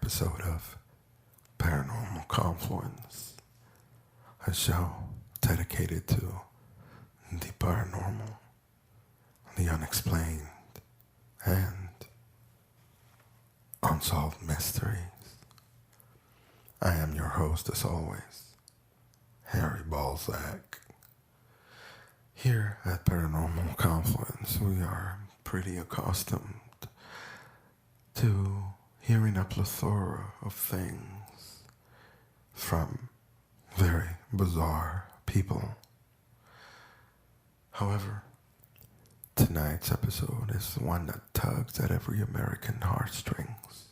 episode of Paranormal Confluence, a show dedicated to the paranormal, the unexplained, and unsolved mysteries. I am your host, as always, Harry Balzac. Here at Paranormal Confluence, we are pretty accustomed to hearing a plethora of things from very bizarre people. However, tonight's episode is one that tugs at every American heartstrings.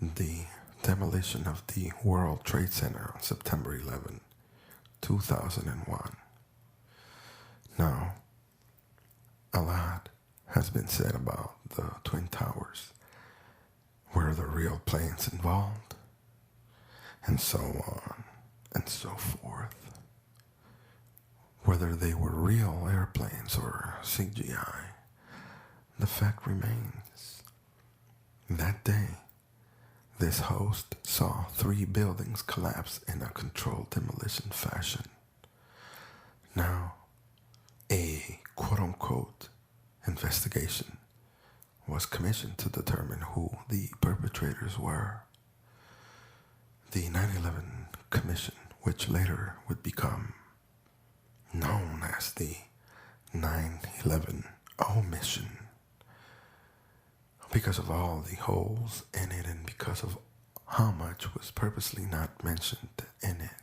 The demolition of the World Trade Center on September 11, 2001. Now, a lot has been said about the Twin Towers. Were the real planes involved? And so on and so forth. Whether they were real airplanes or CGI, the fact remains. That day, this host saw 3 buildings collapse in a controlled demolition fashion. Now, a quote-unquote investigation was commissioned to determine who the perpetrators were. The 9/11 Commission, which later would become known as the 9/11 Omission, because of all the holes in it and because of how much was purposely not mentioned in it.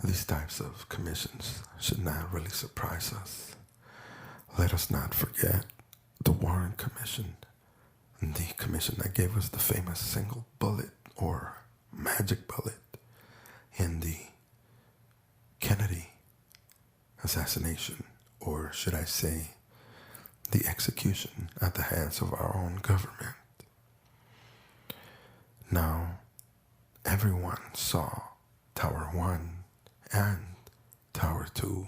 These types of commissions should not really surprise us. Let us not forget the Warren Commission, the commission that gave us the famous single bullet or magic bullet in the Kennedy assassination, or should I say, the execution at the hands of our own government. Now, everyone saw Tower 1 and Tower 2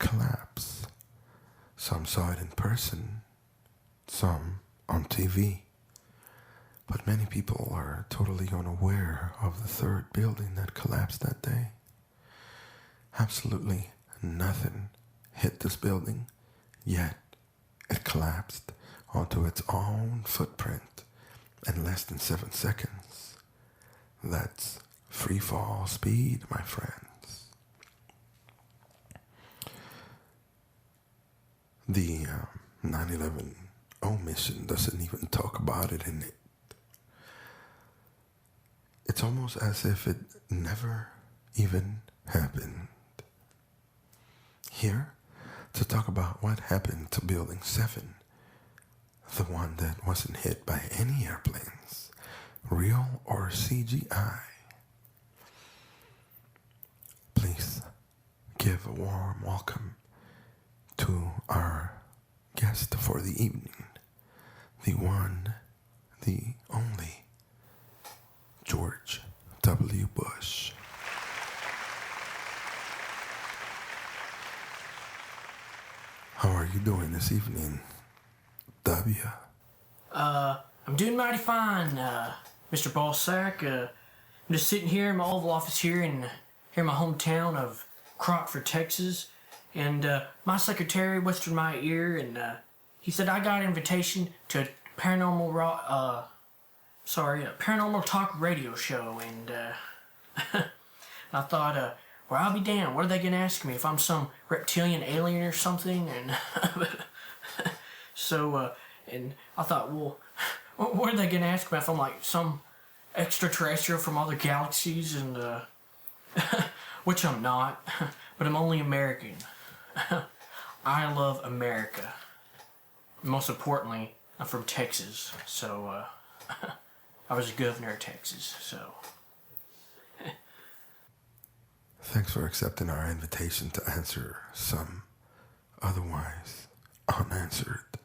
collapse. Some saw it in person, some on TV, but many people are totally unaware of the 3rd building that collapsed that day. Absolutely nothing hit this building, yet it collapsed onto its own footprint in less than 7 seconds. That's free fall speed, my friends. The 9/11 omission doesn't even talk about it in it. It's almost as if it never even happened. Here, to talk about what happened to Building 7, the one that wasn't hit by any airplanes, real or CGI. Please give a warm welcome to our guest for the evening, the one, the only, George W. Bush. How are you doing this evening, W? I'm doing mighty fine, Mr. Balzac. I'm just sitting here in my Oval Office here in my hometown of Crockford, Texas. And my secretary whispered in my ear, and he said I got an invitation to a paranormal talk radio show. And I thought, well, I'll be damned. What are they gonna ask me if I'm some reptilian alien or something? And so, and I thought, well, what are they gonna ask me if I'm like some extraterrestrial from other galaxies? And which I'm not, but I'm only American. I love America. Most importantly, I'm from Texas, so I was a governor of Texas, so. Thanks for accepting our invitation to answer some otherwise unanswered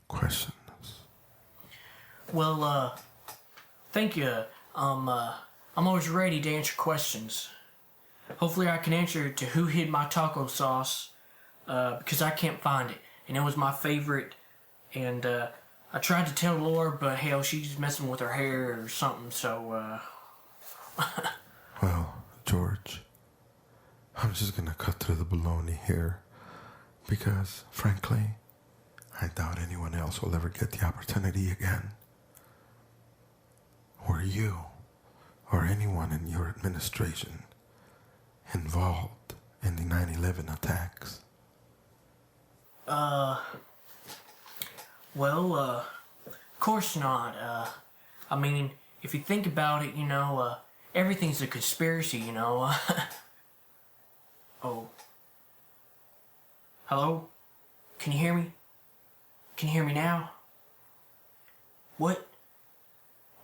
questions. Well, thank you. I'm always ready to answer questions. Hopefully I can answer to who hid my taco sauce, because I can't find it. And it was my favorite, and I tried to tell Laura, but hell, she's messing with her hair or something, so, Well, George, I'm just gonna cut through the baloney here because, frankly, I doubt anyone else will ever get the opportunity again. Were you or anyone in your administration involved in the 9/11 attacks? Well, of course not. I mean, if you think about it, everything's a conspiracy, Oh. Hello? Can you hear me? Can you hear me now? What?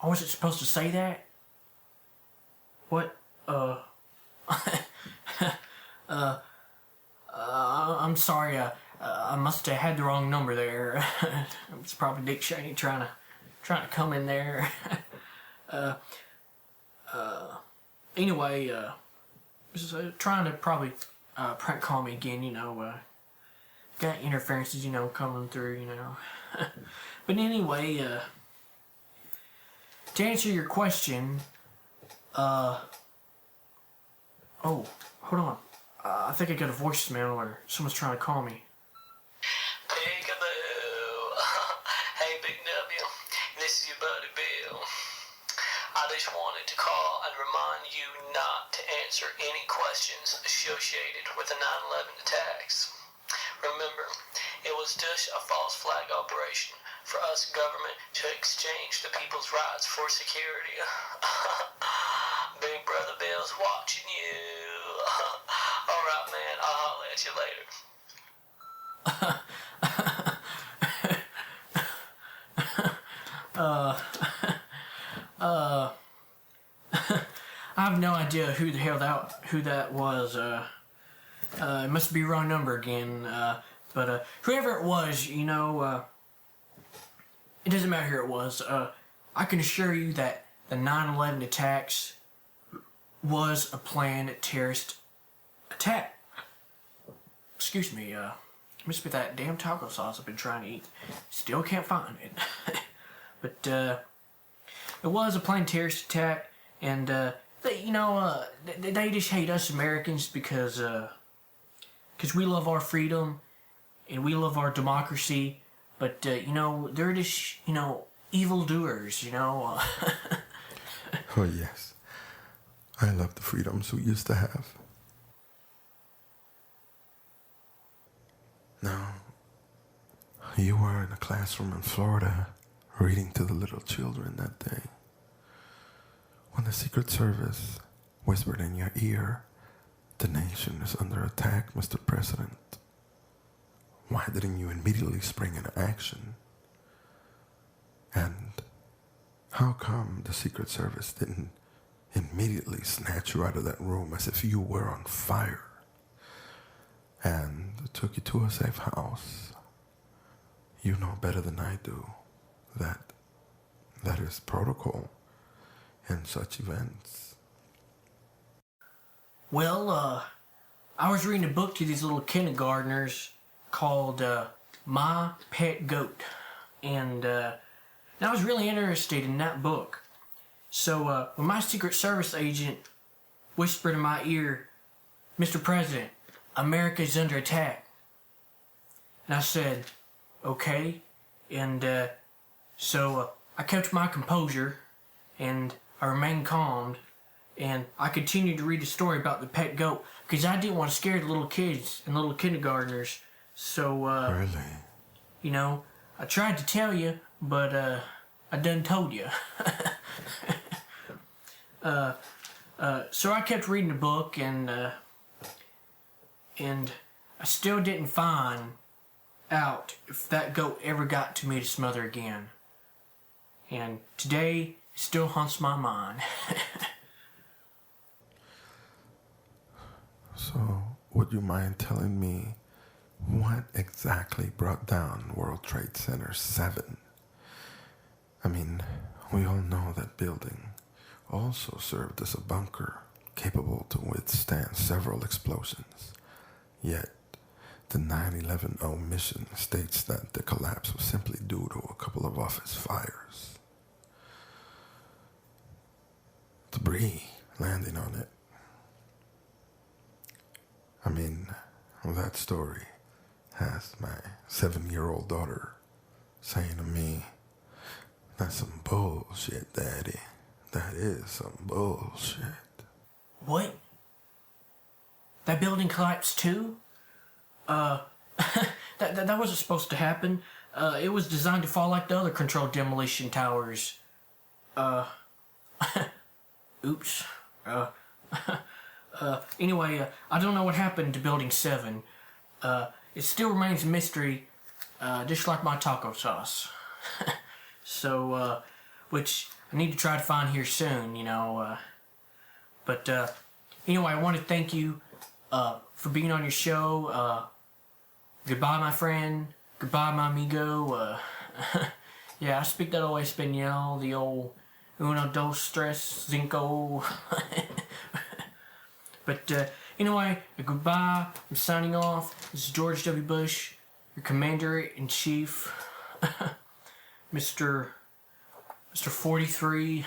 I wasn't supposed to say that? What? I'm sorry, I must have had the wrong number there. It's probably Dick Cheney trying to come in there. Anyway, just trying to probably prank call me again, got interferences, coming through, But anyway, to answer your question, oh, hold on. I think I got a voicemail or someone's trying to call me. Peekaboo. Hey, Big W. This is your buddy Bill. I just wanted to call and remind you not to answer any questions associated with the 9/11 attacks. Remember, it was just a false flag operation for us government to exchange the people's rights for security. Big Brother Bill's watching you. Alright, man, I'll holler at you later. I have no idea who the hell who that was. It must be wrong number again. But whoever it was, it doesn't matter who it was. I can assure you that the 9/11 attacks was a planned terrorist attack. Excuse me, must be that damn taco sauce I've been trying to eat. Still can't find it. But it was a planned terrorist attack, and they just hate us Americans because we love our freedom and we love our democracy. But they're just evildoers. Oh, yes. I love the freedoms we used to have. Now, you were in a classroom in Florida reading to the little children that day when the Secret Service whispered in your ear, "The nation is under attack, Mr. President." Why didn't you immediately spring into action? And how come the Secret Service didn't immediately snatch you out of that room as if you were on fire and took you to a safe house? You know better than I do that is protocol in such events. Well, I was reading a book to these little kindergartners called My Pet Goat, and I was really interested in that book. So when my Secret Service agent whispered in my ear, "Mr. President, America's under attack," and I said, "Okay," and so I kept my composure, and I remained calm, and I continued to read the story about the pet goat, because I didn't want to scare the little kids and little kindergartners. So, Really? I tried to tell you, but I done told you. So I kept reading the book, and I still didn't find out if that goat ever got to meet its mother again. And today it still haunts my mind. So, would you mind telling me what exactly brought down World Trade Center 7? I mean, we all know that building also served as a bunker capable to withstand several explosions. Yet, The 9/11 omission states that the collapse was simply due to a couple of office fires. Debris landing on it. I mean, that story has my 7-year-old daughter saying to me, "That's some bullshit, Daddy. That is some bullshit." What? That building collapsed too? That wasn't supposed to happen. It was designed to fall like the other controlled demolition towers. Oops. Anyway, I don't know what happened to Building 7. It still remains a mystery, just like my taco sauce. So, which I need to try to find here soon, you know. But anyway, I want to thank you for being on your show. Goodbye, my friend. Goodbye, my amigo. Yeah, I speak that old Espanol, the old uno, dos, tres, cinco. But anyway, goodbye. I'm signing off. This is George W. Bush, your Commander-in-Chief, Mr. 43,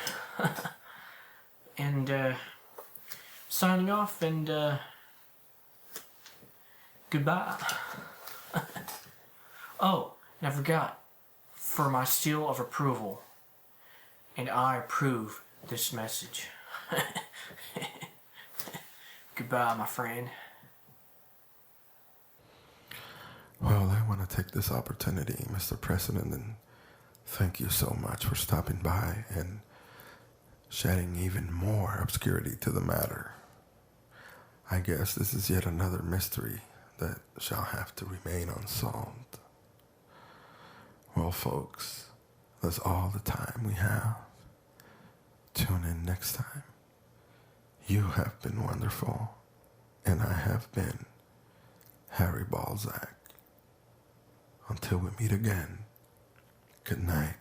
and signing off, and goodbye. Oh, and I forgot, for my seal of approval, and I approve this message. Goodbye, my friend. Well, I want to take this opportunity, Mr. President, and thank you so much for stopping by and shedding even more obscurity to the matter. I guess this is yet another mystery that shall have to remain unsolved. Well, folks, that's all the time we have. Tune in next time. You have been wonderful, and I have been Harry Balzac. Until we meet again, good night.